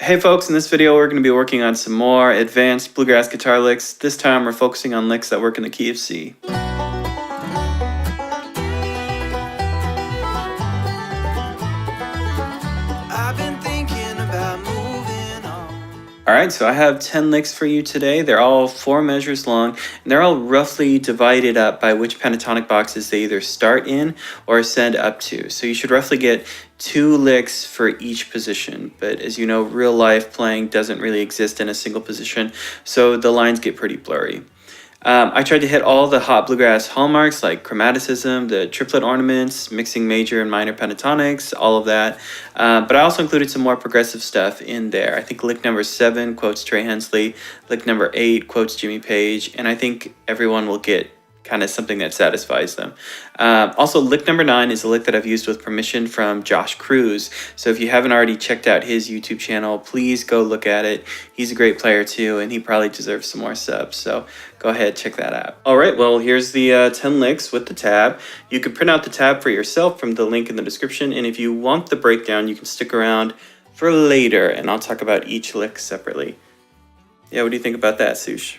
Hey folks, in this video we're going to be working on some more advanced bluegrass guitar licks. This time we're focusing on licks that work in the key of C. I've been thinking about moving on. Alright, so I have 10 licks for you today. They're all 4 measures long, and they're all roughly divided up by which pentatonic boxes they either start in or ascend up to. So you should roughly get 2 licks for each position, but as you know, real life playing doesn't really exist in a single position, so the lines get pretty blurry. I tried to hit all the hot bluegrass hallmarks like chromaticism, the triplet ornaments, mixing major and minor pentatonics, all of that. But I also included some more progressive stuff in there. I think lick number 7 quotes Trey Hensley, lick number 8 quotes Jimmy Page, and I think everyone will get kind of something that satisfies them. Also, lick number 9 is a lick that I've used with permission from Josh Cruz. So if you haven't already checked out his YouTube channel, please go look at it. He's a great player too, and he probably deserves some more subs. So go ahead, check that out. All right, well, here's the 10 licks with the tab. You can print out the tab for yourself from the link in the description. And if you want the breakdown, you can stick around for later, and I'll talk about each lick separately. Yeah, what do you think about that, Sush?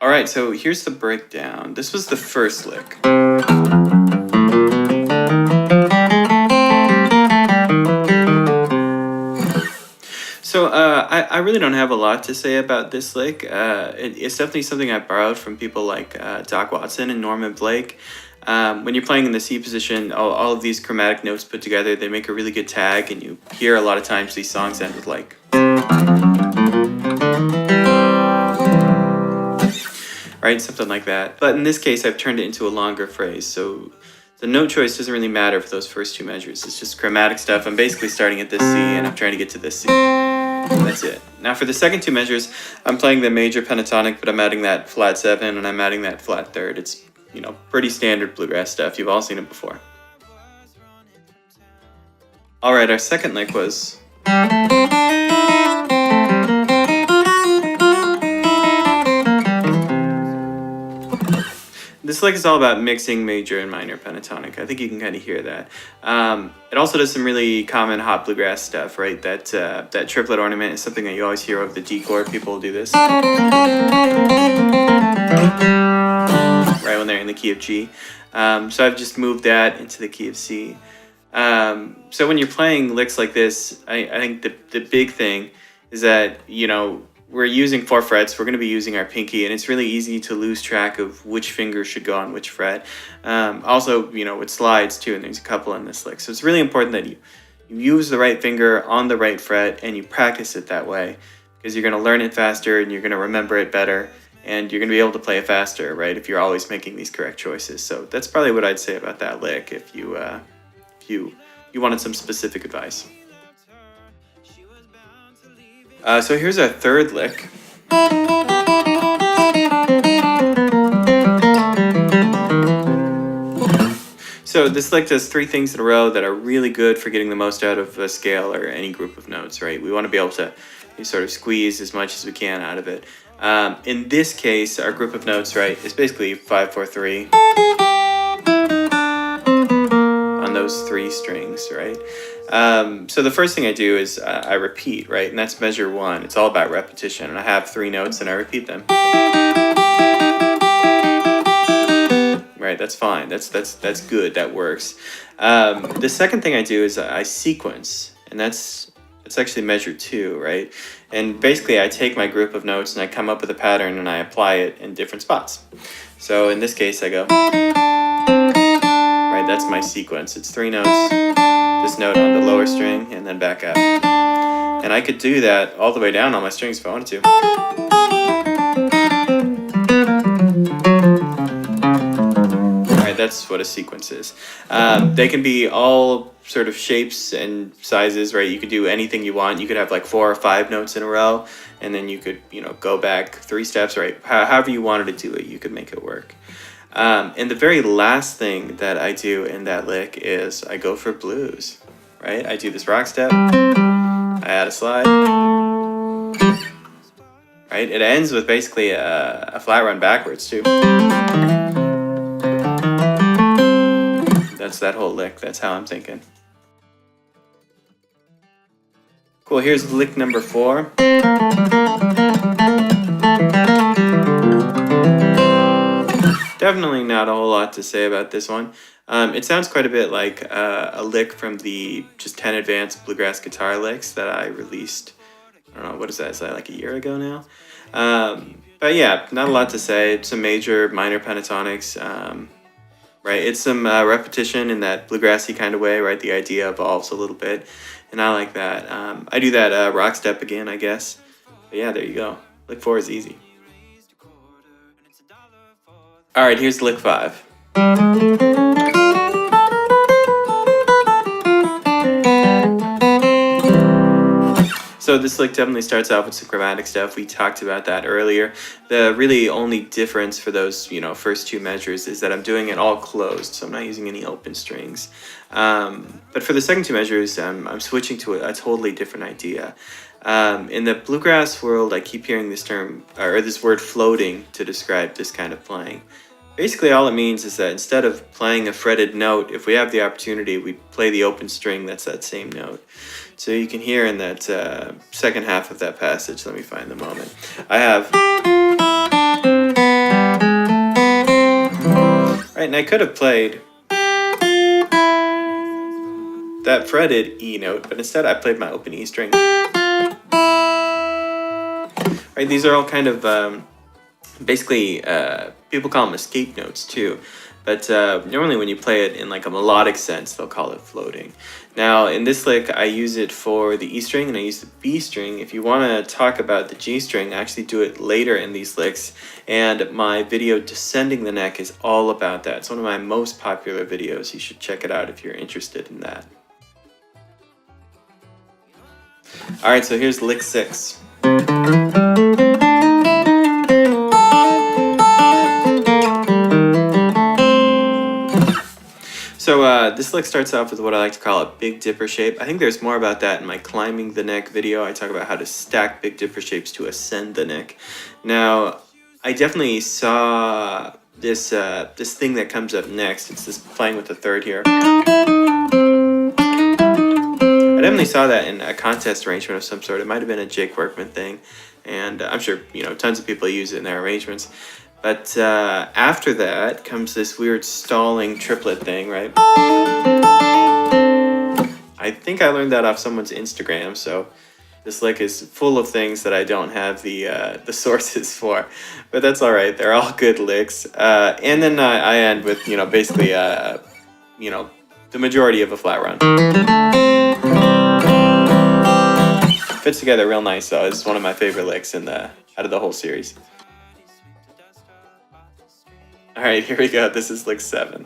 Alright, so here's the breakdown. This was the first lick. So I really don't have a lot to say about this lick. It's definitely something I borrowed from people like Doc Watson and Norman Blake. When you're playing in the C position, all of these chromatic notes put together, they make a really good tag, and you hear a lot of times these songs end with like... right, something like that. But in this case, I've turned it into a longer phrase, so the note choice doesn't really matter for those first 2 measures. It's just chromatic stuff. I'm basically starting at this C, and I'm trying to get to this C. That's it. Now for the second 2 measures, I'm playing the major pentatonic, but I'm adding that flat 7, and I'm adding that flat 3rd. It's, you know, pretty standard bluegrass stuff. You've all seen it before. Alright, our second lick was... This lick is all about mixing major and minor pentatonic. I think you can kind of hear that. It also does some really common hot bluegrass stuff, right? That triplet ornament is something that you always hear of the D chord. People will do this. Right when they're in the key of G. So I've just moved that into the key of C. So when you're playing licks like this, I think the big thing is that, you know, we're using 4 frets. We're going to be using our pinky, and it's really easy to lose track of which finger should go on which fret. Also, you know, with slides too, and there's a couple in this lick. So it's really important that you use the right finger on the right fret and you practice it that way, because you're going to learn it faster and you're going to remember it better, and you're going to be able to play it faster, right, if you're always making these correct choices. So that's probably what I'd say about that lick if you wanted some specific advice. So here's our third lick. So this lick does 3 things in a row that are really good for getting the most out of a scale or any group of notes, right? We want to be able to sort of squeeze as much as we can out of it. In this case, our group of notes, right, is basically 5, 4, 3 on those 3 strings, right? So the first thing I do is I repeat, right? And that's measure 1. It's all about repetition. And I have 3 notes and I repeat them. Right, that's fine. That's good. That works. The second thing I do is I sequence, and that's actually measure 2, right? And basically I take my group of notes and I come up with a pattern and I apply it in different spots. So in this case I go, right, that's my sequence. It's 3 notes, this note on the lower string, and then back up. And I could do that all the way down on my strings if I wanted to. That's what a sequence is. They can be all sort of shapes and sizes, right? You could do anything you want. You could have like 4 or 5 notes in a row, and then you could, you know, go back 3 steps, right? However you wanted to do it, you could make it work. And the very last thing that I do in that lick is I go for blues, right? I do this rock step, I add a slide, right? It ends with basically a flat run backwards too. That's that whole lick. That's how I'm thinking. Cool, here's lick number 4. Definitely not a whole lot to say about this one. It sounds quite a bit like a lick from the just 10 advanced Bluegrass guitar licks that I released, I don't know, what is that, is that like a year ago now? But yeah, not a lot to say. It's some major, minor pentatonics. Right, it's some repetition in that bluegrassy kind of way, right? The idea evolves a little bit, and I like that. I do that rock step again, I guess. But yeah, there you go. Lick 4 is easy. All right, here's lick 5. So this lick definitely starts off with some chromatic stuff. We talked about that earlier. The really only difference for those, you know, first 2 measures is that I'm doing it all closed, so I'm not using any open strings. But for the second 2 measures, I'm switching to a totally different idea. In the bluegrass world, I keep hearing this term, or this word floating, to describe this kind of playing. Basically, all it means is that instead of playing a fretted note, if we have the opportunity, we play the open string that's that same note. So you can hear in that second half of that passage, let me find the moment, I have, right, and I could have played that fretted E note, but instead I played my open E string. Right, these are all kind of basically, people call them escape notes too, but normally when you play it in like a melodic sense, they'll call it floating. Now in this lick, I use it for the E string and I use the B string. If you want to talk about the G string, I actually do it later in these licks, and my video Descending the Neck is all about that. It's one of my most popular videos. You should check it out if you're interested in that. All right, so here's lick 6. So this lick starts off with what I like to call a Big Dipper shape. I think there's more about that in my Climbing the Neck video. I talk about how to stack Big Dipper shapes to ascend the neck. Now, I definitely saw this this thing that comes up next. It's this playing with the third here. I definitely saw that in a contest arrangement of some sort. It might have been a Jake Workman thing, and I'm sure, you know, tons of people use it in their arrangements. But after that comes this weird stalling triplet thing, right? I think I learned that off someone's Instagram, so this lick is full of things that I don't have the sources for, but that's all right. They're all good licks. And then I end with, you know, basically, you know, the majority of a flat run. Fits together real nice though. It's one of my favorite licks in the out of the whole series. All right, here we go. This is lick 7.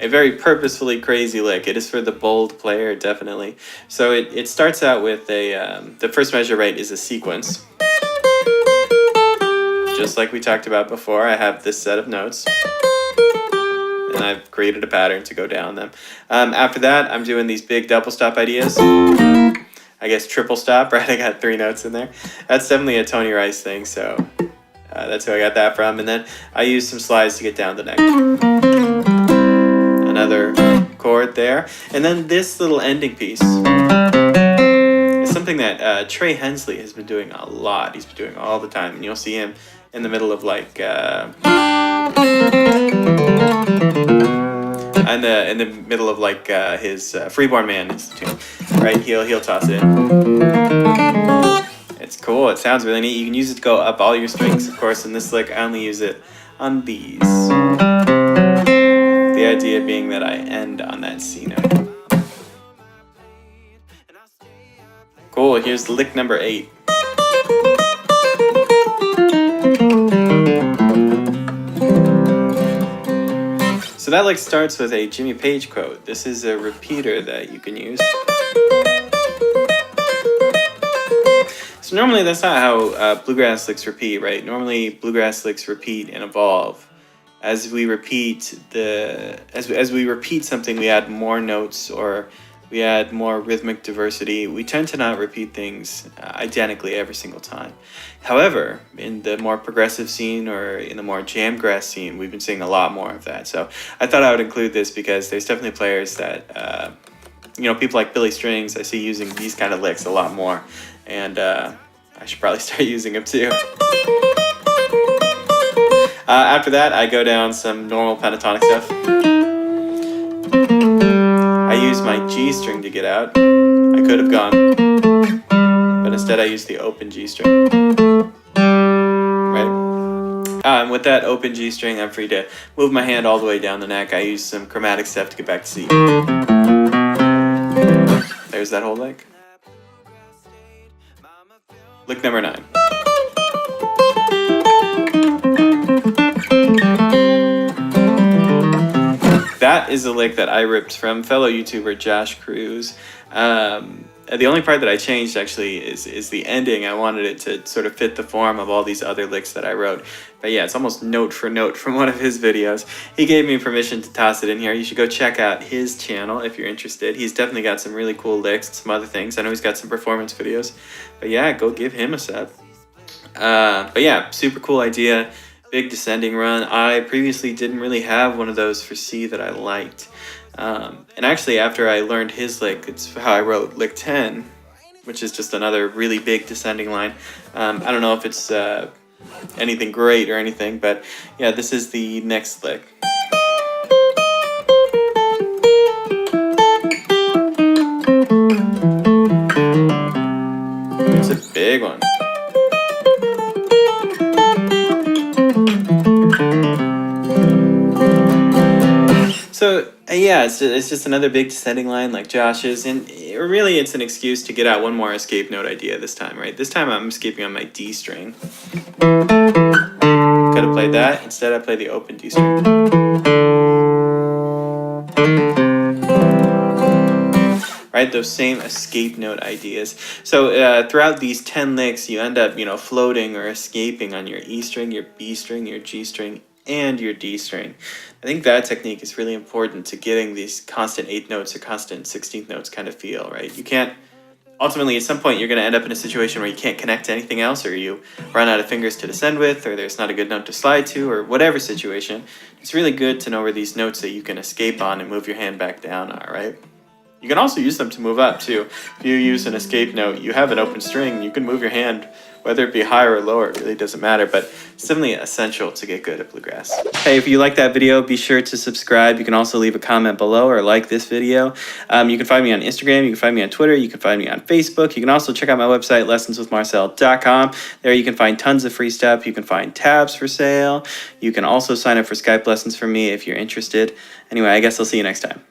A very purposefully crazy lick. It is for the bold player, definitely. So it starts out with a, the first measure, right, is a sequence. Just like we talked about before, I have this set of notes. And I've created a pattern to go down them. After that, I'm doing these big double stop ideas. I guess triple stop, right? I got 3 notes in there. That's definitely a Tony Rice thing, so that's who I got that from. And then I use some slides to get down the neck. Another chord there. And then this little ending piece is something that Trey Hensley has been doing a lot. He's been doing all the time. And you'll see him in the middle of like... in the middle of like his Freeborn Man Institute, right? He'll toss it in. It's cool. It sounds really neat. You can use it to go up all your strings, of course. In this lick, I only use it on these. The idea being that I end on that C note. Cool. Here's lick number 8. So that lick starts with a Jimmy Page quote. This is a repeater that you can use. So normally that's not how bluegrass licks repeat, right? Normally bluegrass licks repeat and evolve. As we repeat as we repeat something, we add more notes or we add more rhythmic diversity. We tend to not repeat things identically every single time. However, in the more progressive scene or in the more jamgrass scene, we've been seeing a lot more of that. So I thought I would include this because there's definitely players that, you know, people like Billy Strings, I see using these kind of licks a lot more. And I should probably start using them too. After that, I go down some normal pentatonic stuff. I use my G string to get out. I could have gone, but instead I used the open G string. Right? And with that open G string, I'm free to move my hand all the way down the neck. I use some chromatic stuff to get back to C. There's that whole lick. Lick number 9. That is a lick that I ripped from fellow YouTuber Josh Cruz. The only part that I changed actually is the ending. I wanted it to sort of fit the form of all these other licks that I wrote. But yeah, it's almost note for note from one of his videos. He gave me permission to toss it in here. You should go check out his channel if you're interested. He's definitely got some really cool licks and some other things. I know he's got some performance videos. But yeah, go give him a sub. But yeah, super cool idea. Big descending run. I previously didn't really have one of those for C that I liked. And actually, after I learned his lick, it's how I wrote lick 10, which is just another really big descending line. I don't know if it's anything great or anything, but yeah, this is the next lick. It's a big one. So yeah, it's just another big descending line like Josh's, and really it's an excuse to get out one more escape note idea this time, right? This time I'm escaping on my D string. Could have played that. Instead I play the open D string. Right, those same escape note ideas. So throughout these 10 licks, you end up, you know, floating or escaping on your E string, your B string, your G string, and your D string. I think that technique is really important to getting these constant 8th notes or constant 16th notes kind of feel, right? You can't, ultimately at some point you're going to end up in a situation where you can't connect to anything else, or you run out of fingers to descend with, or there's not a good note to slide to, or whatever situation. It's really good to know where these notes that you can escape on and move your hand back down are, right? You can also use them to move up too. If you use an escape note, you have an open string, you can move your hand Whether it be higher or lower, it really doesn't matter, but it's definitely essential to get good at bluegrass. Hey, if you like that video, be sure to subscribe. You can also leave a comment below or like this video. You can find me on Instagram, you can find me on Twitter, you can find me on Facebook. You can also check out my website, lessonswithmarcel.com. There you can find tons of free stuff. You can find tabs for sale. You can also sign up for Skype lessons from me if you're interested. Anyway, I guess I'll see you next time.